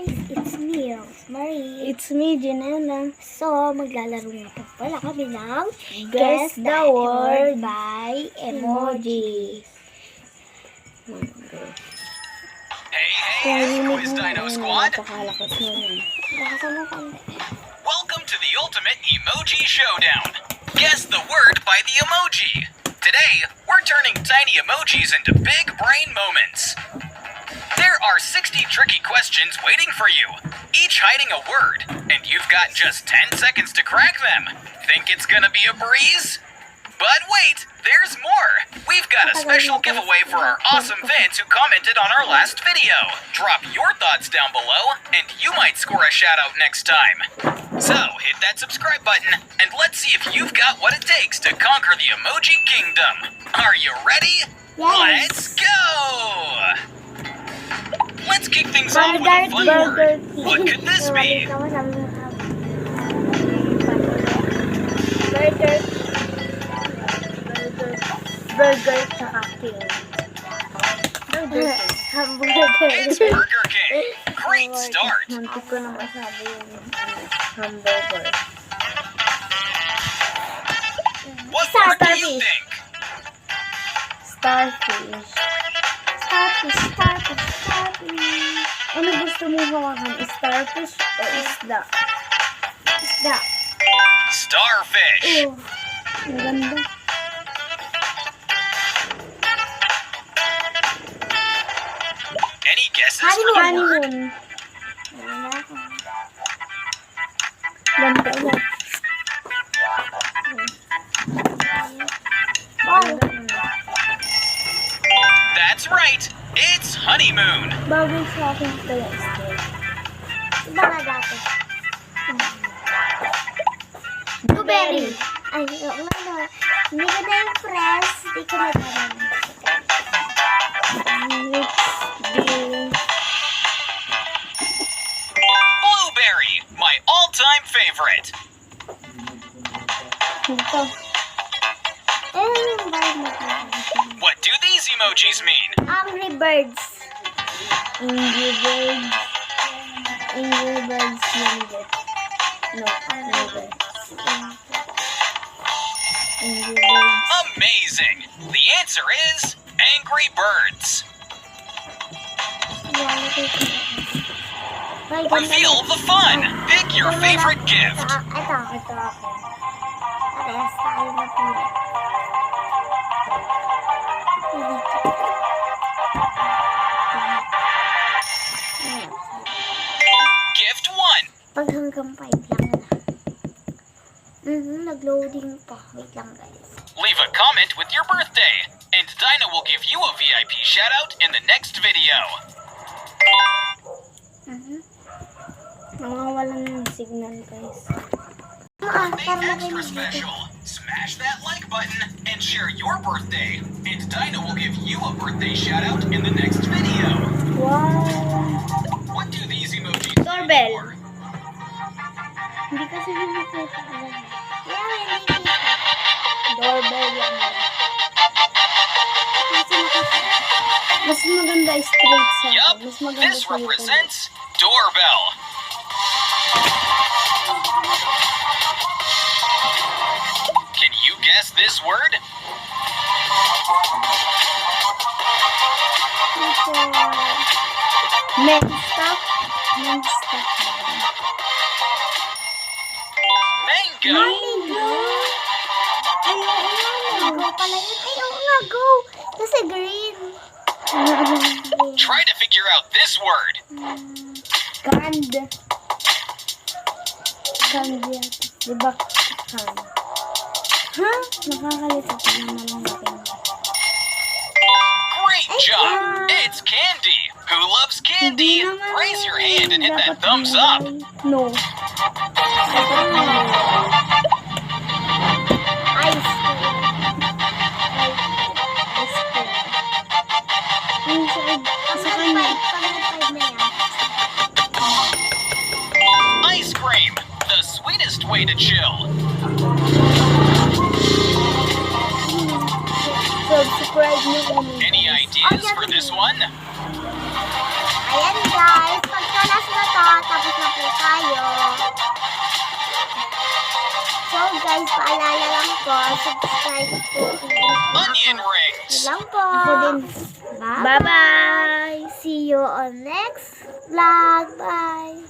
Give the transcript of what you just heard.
guys, it's me, Rosemary. It's me, Janela. So, maglalaro na po pala kami ng Guess the word by emojis. Hey, Quiz Dino Squad! Napakalakas mo yun. Baka mo kami. Welcome to the ultimate emoji showdown. Guess the word by the emoji. Today, we're turning tiny emojis into big brain moments. There are 60 tricky questions waiting for you, each hiding a word, and you've got just 10 seconds to crack them. Think it's gonna be a breeze? But wait, there's more! We've got a special giveaway for our awesome fans who commented on our last video. Drop your thoughts down below, and you might score a shout out next time. So, hit that subscribe button, and let's see if you've got what it takes to conquer the Emoji Kingdom. Are you ready? Yes. Let's go! Let's kick things off with a fun word. What could this be? Burger tsaka king. It's Burger King. Great start. Hindi ko na masabi yung hamburger. What word do you think? Starfish. Starfish. Ano gusto mo hawakan? Starfish o isda? Isda. Starfish. Ang ganda. Any guesses for the word? Honeymoon. Ganda mo. That's right. It's honeymoon. Bagay sa akin ito yung steak. Iba nga dati. Blueberry. Ay, ano. Hindi ko na yung press. Hindi ko na gano'n. Blueberry, my all-time favorite. Ito. Yung bird na ito. What do these emojis mean? Angry Birds. Angry Birds. Angry Birds Ninja. No, Angry Birds. Angry Birds. Amazing. The answer is Angry Birds. Reveal the fun. Pick your favorite gift. Ito ako. Parehas tayo na pili. Gift 1. Pag hanggang 5 lang na. Nag-loading pa. Wait lang guys. Leave a comment with your birthday, and Dinah will give you a VIP shoutout in the next video. Nawawalan ng signal, guys. Made extra special. Smash that like button and share your birthday, and Dinah will give you a birthday shoutout in the next video. Wow! What do these emojis stand Doorbell. for? Hindi kasi hindi ko ito alam. Yeah, Doorbell yan. Mas maganda straight sa akin. Yup, Mas maganda this sa represents doorbell. Can you guess this word? Men stuff. Men stuff. Mango. Mango. Ay, oo nga. Go pala yun. Ay, oo nga, go. Kasi green. Try to figure out this word. Canned. Canned yan. Diba? Canned. Ha? Nakakalito ko naman lang natin. Great job! It's candy! Who loves candy? Raise your hand and hit that thumbs up! No. Ice cream. Sa kanya. Ice cream! The sweetest way to chill! Subscribe nyo kami. Any ideas for this one? Ayan guys, pagka last na to, guys, paalala lang po, subscribe po. Onion rings. Yun lang po. Ako din. Bye. Bye-bye! See you on next vlog. Bye.